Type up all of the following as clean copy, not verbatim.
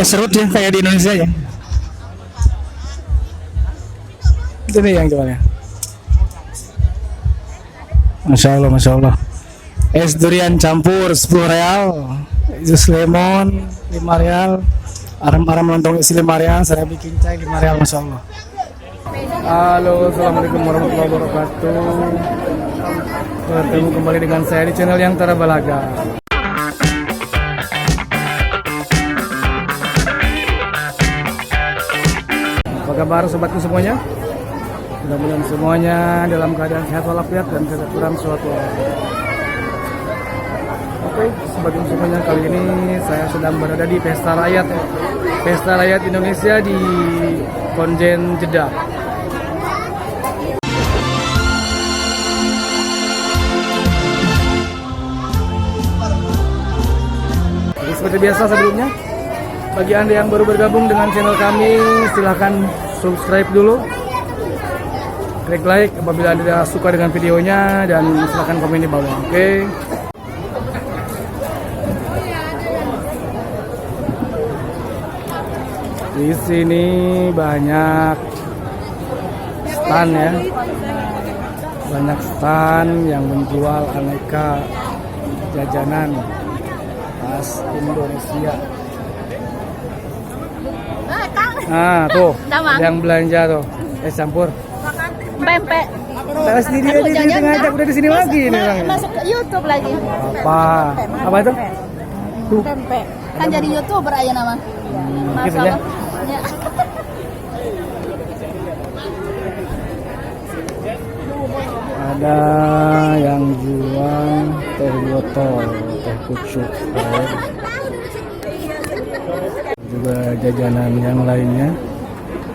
Serut ya kayak di Indonesia ya. Itu nih yang jualnya. Masya Allah, Masya Allah. Es durian campur 10 real, jus lemon 5 real, aram-aram lontong isi 5 real, saya bikin cai 5 real, Masya Allah. Halo, assalamualaikum warahmatullahi wabarakatuh. Bertemu kembali dengan saya di channel yang Balaga. Apa kabar sobatku semuanya? Mudah-mudahan semuanya dalam keadaan sehat walafiat dan tidak kurang suatu. Oke, sobatku semuanya, kali ini saya sedang berada di Pesta Rakyat Indonesia di Konjen Jeddah. Seperti biasa sebelumnya, bagi Anda yang baru bergabung dengan channel kami, silahkan subscribe dulu, klik like apabila Anda suka dengan videonya, dan silahkan komen di bawah. Oke. Di sini banyak stand ya, banyak stand yang menjual aneka jajanan khas Indonesia. Nah tuh, yang belanja tuh, es campur. Pempek. Saya sendiri aja di ngajak udah di sini lagi nih orangnya. Masuk ke YouTube lagi. Apa itu? Tuh. Pempek. Kan jadi YouTuber aja nama. Gitu ya. Ya. Ada yang jual teh botol, teh pucuk, juga jajanan yang lainnya,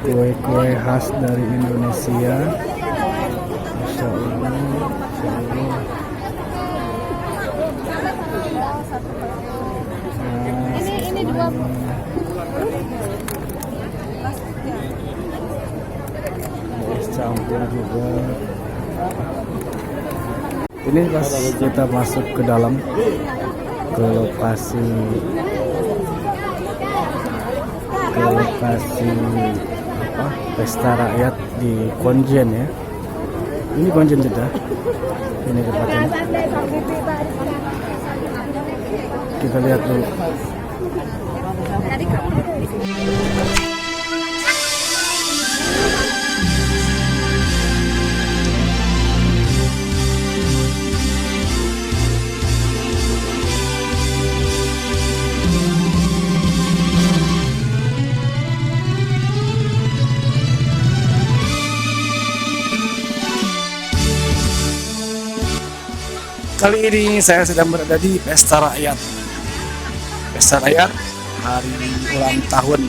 kue-kue khas dari Indonesia. Masya Allah, Masya Allah. Ini dua. Es campur juga. Ini pas kita masuk ke dalam, ke lokasi apa, Pesta Rakyat di Konjen ya. Ini Konjen Jeddah. Ini tempatnya. Kita lihat dulu. Kali ini saya sedang berada di Pesta Rakyat. Pesta Rakyat hari ulang tahun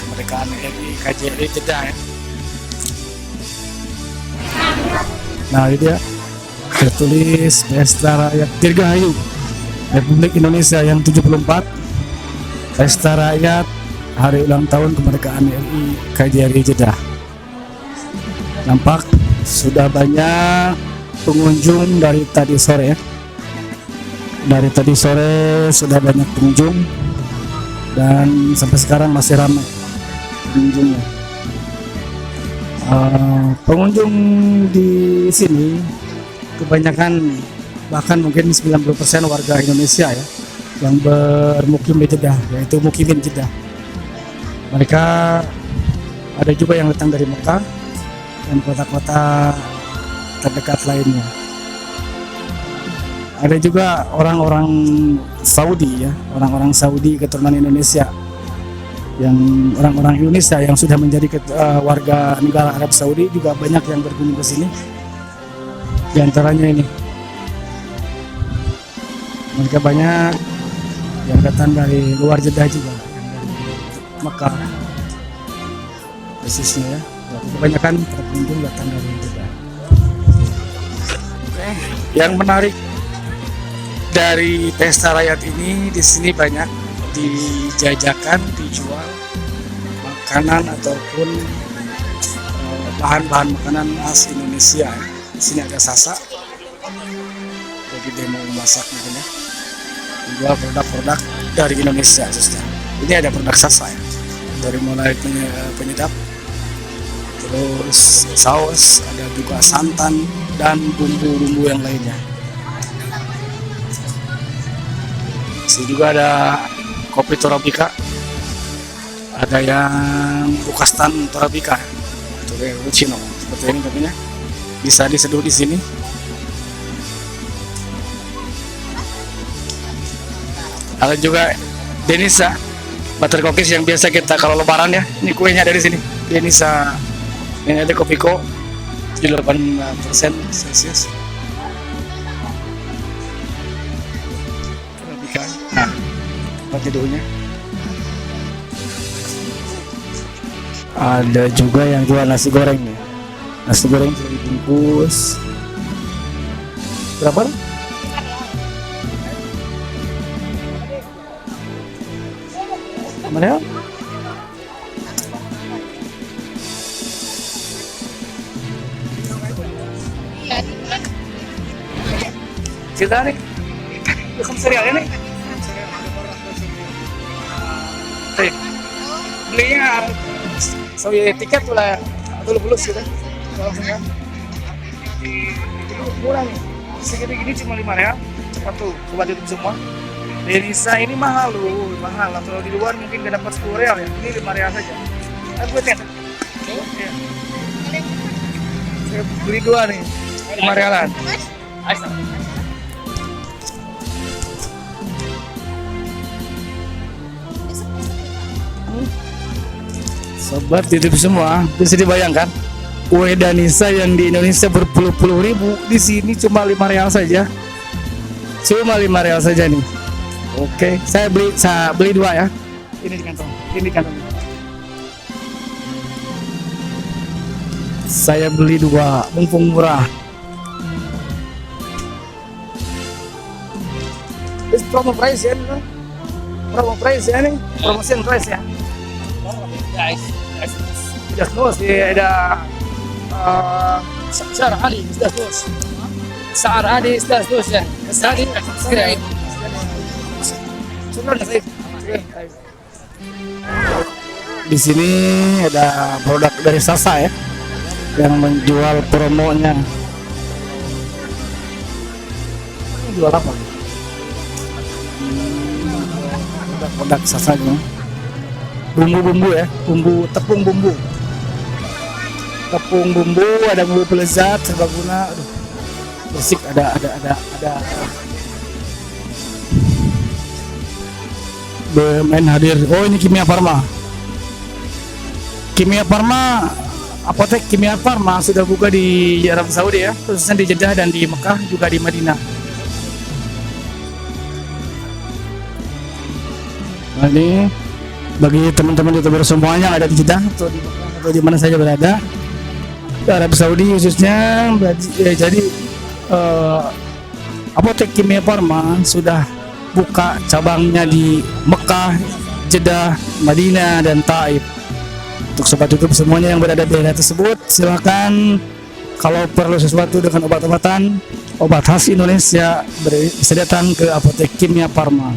kemerdekaan RI KJRI Jeddah ya. Nah ini dia, tertulis Pesta Rakyat Dirgahayu Republik Indonesia yang 74. Pesta Rakyat hari ulang tahun kemerdekaan RI KJRI Jeddah. Nampak sudah banyak pengunjung dari tadi sore ya. Dari tadi sore sudah banyak pengunjung dan sampai sekarang masih ramai pengunjungnya. Pengunjung di sini kebanyakan, bahkan mungkin 90% warga Indonesia ya, yang bermukim di Jeddah, yaitu mukimin Jeddah. Mereka ada juga yang datang dari Mekah dan kota-kota terdekat lainnya. Ada juga orang-orang Saudi ya, orang-orang Saudi keturunan Indonesia, yang orang-orang Indonesia yang sudah menjadi warga negara Arab Saudi juga banyak yang berkunjung ke sini. Di antaranya ini, mereka banyak yang datang dari luar Jeddah juga, yang dari Mekah persisnya ya. Kebanyakan pengunjung datang dari Jeddah. Yang menarik dari Pesta Rakyat ini, di sini banyak dijajakan, dijual makanan ataupun bahan-bahan makanan khas Indonesia. Di sini ada sasak, jadi demo masak mungkin ya. Menjual produk-produk dari Indonesia khususnya. Ini ada produk Sasa ya. Dari mulai penyedap, terus saus, ada juga santan dan bumbu-bumbu yang lainnya. Sini juga ada kopi Torabika, ada yang Bukastan Torabika, itu cappuccino seperti ini kopinya. Bisa diseduh di sini. Ada juga Denisa butter cookies yang biasa kita kalau lebaran ya. Ini kuenya dari sini. Denisa. Ini ada Kopiko 78% Celsius. Nah, tempat tidurnya. Ada juga yang jual nasi goreng ya. Nasi goreng sudah dibungkus. Berapa? Mana? Cerita nih, kamu serial ini? Belinya soalnya tiket tuh lah, dulu bulus gitu, langsung kan. Itu murah nih, segini-gini cuma 5 real, cepat tuh, coba tutup semua. Denisa ini mahal loh, mahal. Kalau di luar mungkin gak dapat 10 real ya, ini 5 real saja. Gue tet. Ya. Saya beli 2 nih, 5 realan. Sobat YouTube semua, bisa dibayangkan kue Danisa yang di Indonesia berpuluh-puluh ribu, di sini cuma 5 real saja. Cuma 5 real saja nih. Oke, saya beli 2 ya. Ini di kantong, ini di kantong. Saya beli 2, mumpung murah. Ini promo price ya, nih. Promo price ya nih, promotion price ya. Sudah terus ada Syar Ali sudah terus. Syar Ali sudah terus ya. Sari segera. Di sini ada produk dari Sasa ya, yang menjual promonya. Ini jual apa? Produk Sasa nya. Bumbu-bumbu ya, tepung bumbu, ada bumbu pelezat, serbaguna, aduh, bersih, ada. BUMN hadir. Oh, ini Kimia Farma. Apotek Kimia Farma sudah buka di Arab Saudi ya, khususnya di Jeddah dan di Mekah, juga di Madinah. Nah, ini bagi teman-teman YouTuber semuanya yang ada di Jeddah atau di Mekah atau di mana saja berada di Arab Saudi khususnya, jadi Apotek Kimia Farma sudah buka cabangnya di Mekah, Jeddah, Madinah, dan Taif. Untuk sobat YouTube semuanya yang berada di daerah tersebut, silakan kalau perlu sesuatu dengan obat-obatan, obat khas Indonesia, bisa datang ke Apotek Kimia Farma.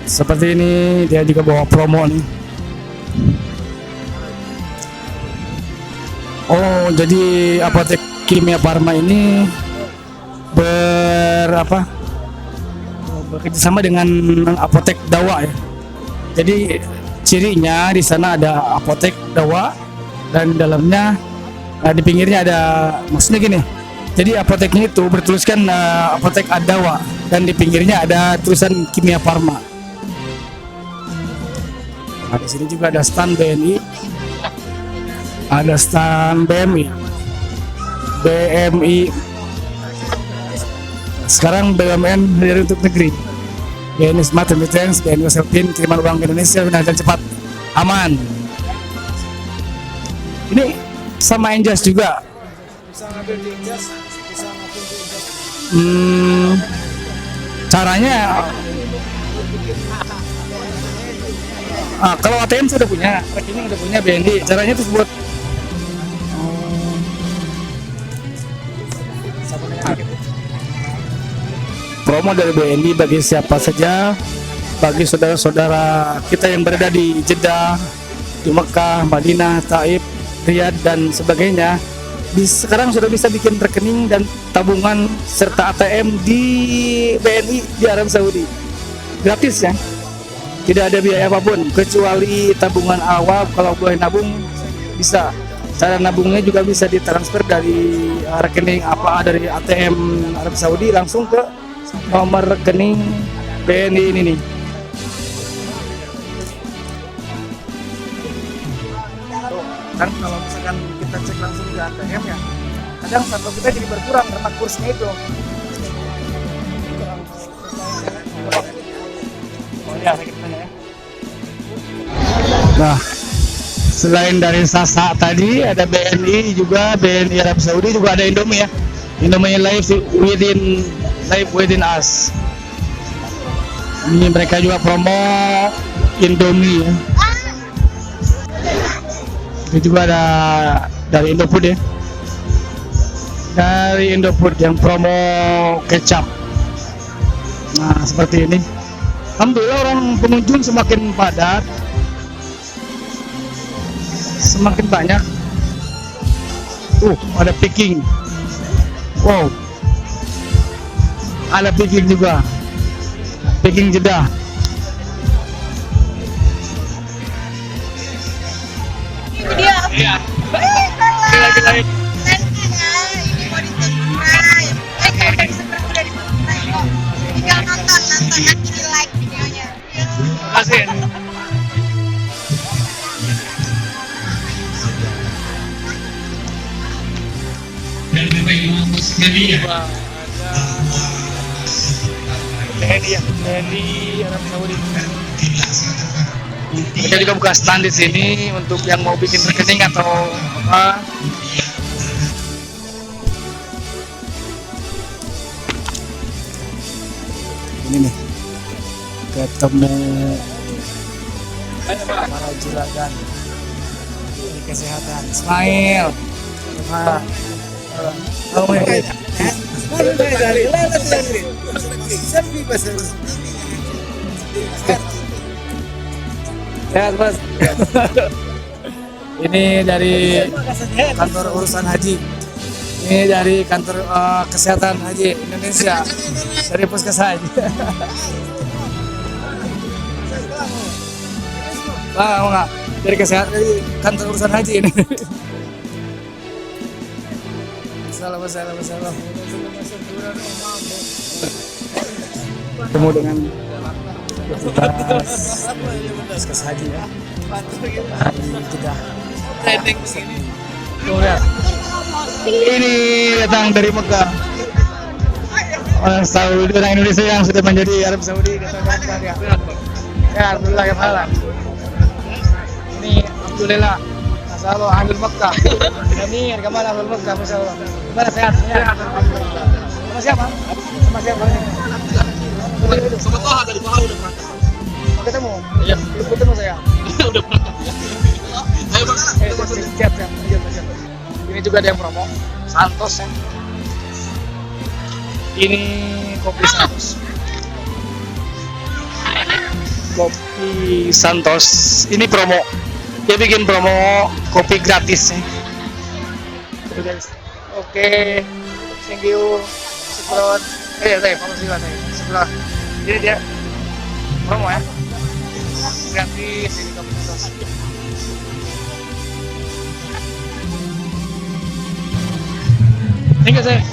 Seperti ini, dia juga bawa promo nih. Oh, jadi Apotek Kimia Farma ini bekerjasama dengan Apotek Dawa ya. Jadi cirinya di sana ada Apotek Dawa dan dalamnya di pinggirnya ada, maksudnya gini. Jadi apoteknya itu bertuliskan Apotek Ad-Dawa dan di pinggirnya ada tulisan Kimia Farma. Nah, di sini juga ada stand BNI, ada stand BMI. Sekarang BUMN dari untuk negeri. BNI Smart Remittance, BNI Selpin, kiriman uang ke Indonesia benar dan cepat, aman. Ini sama Enjas juga. Bisa ngambil di Enjas, bisa ngambil di Enjas. Caranya, kalau ATM sudah punya, rekening sudah punya BNI. Caranya itu buat promo dari BNI bagi siapa saja bagi saudara-saudara kita yang berada di Jeddah, di Mekah, Madinah, Taif, Riyadh dan sebagainya. Sekarang sudah bisa bikin rekening dan tabungan serta ATM di BNI di Arab Saudi. Gratis ya. Tidak ada biaya apapun kecuali tabungan awal. Kalau boleh nabung bisa. Cara nabungnya juga bisa ditransfer dari rekening dari ATM Arab Saudi langsung ke nomor rekening BNI ini nih. Kan kalau misalkan kita cek langsung di ATM ya, kadang saldo kita jadi berkurang karena kursnya itu. Oh ya, saya tanya ya. Nah, selain dari Sasa tadi ada BNI juga, BNI Arab Saudi juga ada Indomie ya. Indomie Live within us. Ini mereka juga promo Indomie ya. Itu juga ada dari Indofood ya. Dari Indofood yang promo kecap. Nah, seperti ini. Alhamdulillah orang pengunjung semakin padat. Semakin banyak. Ada picking. Wow. Ada picking juga. Picking Jeddah. Iya. Lagi. Ini mau di-subscribe. Kalau udah di-subscribe udah di-subscribe. Tinggal nonton nanti di-like videonya. Terima kasih. Dan Bapak Ibu sekalian, BNI ya, BNI Arab Saudi. Mereka juga buka stand di sini untuk yang mau bikin rekening atau apa. Ini nih, ketemu para juragan di kesehatan. Ismail. Sehat Mas. Ini dari kantor urusan haji. Ini dari kantor kesehatan haji Indonesia. Dari Puskes Haji. Enggak. Dari kesehatan dari kantor urusan haji ini. Salam. Ketemu dengan Puskes Haji ya. Di Jeddah. Tuh lihat. Ini datang dari Mekah. Orang Saudi, orang Indonesia yang sudah menjadi Arab Saudi kata ya. Ya, alhamdulillah ya Allah. Ini alhamdulillah. Masyaallah ahli Mekah. Ini kemana ahli Mekah masyaallah. Gimana sehat? Ya. Sama siapa? Sama siapa? Sama Toha dari Toha udah pernah Ketemu? Iya. Ketemu saya. udah pernah. Ayo Bang, Siap. Ini juga ada yang promo Santos ya. Ini kopi Santos. Kopi Santos. Ini promo. Dia bikin promo kopi gratis ya. Oke. Thank you. Sebelah. Saya promosi lah saya. Sebelah. Ini dia promo ya. Gratis ini kopi Santos. Thank you, saya.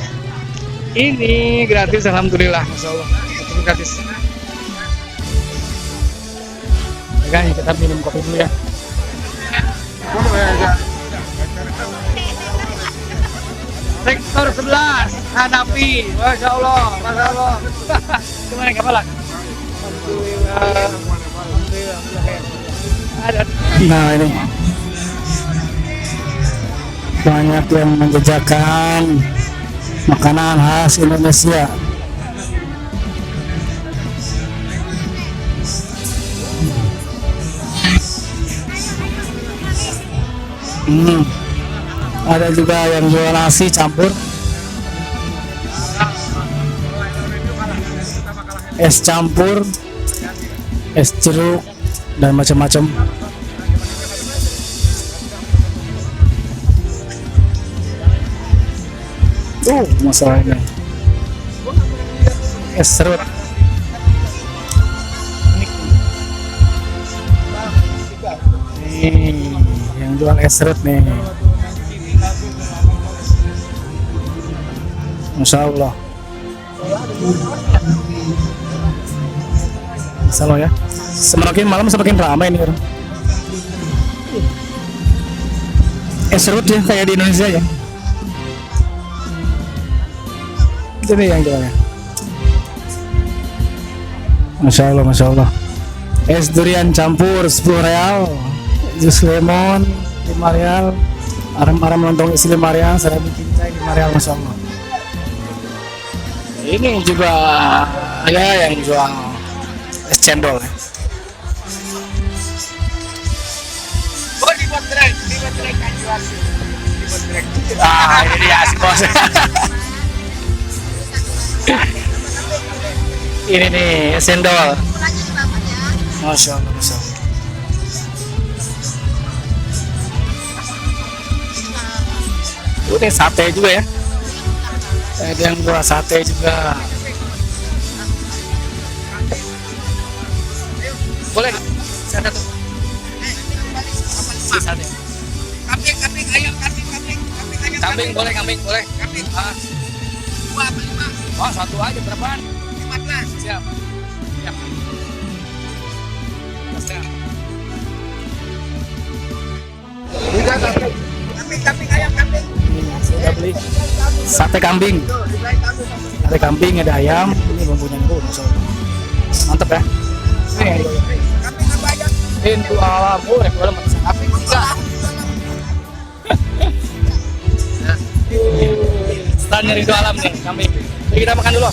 Ini gratis, alhamdulillah, masya Allah. Itu gratis. Oke, kita minum kopi dulu ya. Sektor 11, Hanafi, masya Allah. Gimana kabar? Alhamdulillah. Nah ini banyak yang menjajakan makanan khas Indonesia. Ada juga yang jual nasi campur, es campur, es jeruk dan macam-macam. Masalahnya es serut. Nih, yang jual es serut nih. Masya Allah. Masya Allah ya. Semakin malam semakin ramai nih orang. Es serut ya kayak di Indonesia ya. Itu nih yang jualnya. Masya Allah, Masya Allah. Es durian campur 10 real, jus lemon 5 real, aram-aram lontong isi 5 real, saya bikin chai 5 real, Masya Allah. Ini juga ada yang jual es cendol ya. Oh, dibuat drag kan jual. Dibuat drag. Ah, ini dia si bos. Ini nih es cendol. Lagi di bapaknya. Masya Allah, Masya Allah. Ini sate juga ya. Ada yang buat sate juga. Boleh nggak? Saya satu. Sate. Kambing ayam kambing ayam. Kambing boleh, kambing boleh. Kambing. Ah, 2 apa 5? oh, satu aja berapaan? 15. Siap. Siap. Siap. Kambing ayam kambing. Sudah beli sate kambing. Sate kambing ada ayam. Ini bumbunya nih, Masya Allah. Mantep ya. Ini Kambing apa ayam? Hindu alam, boleh masak kambing juga. Standar itu alam nih, kambing. Jadi kita makan dulu.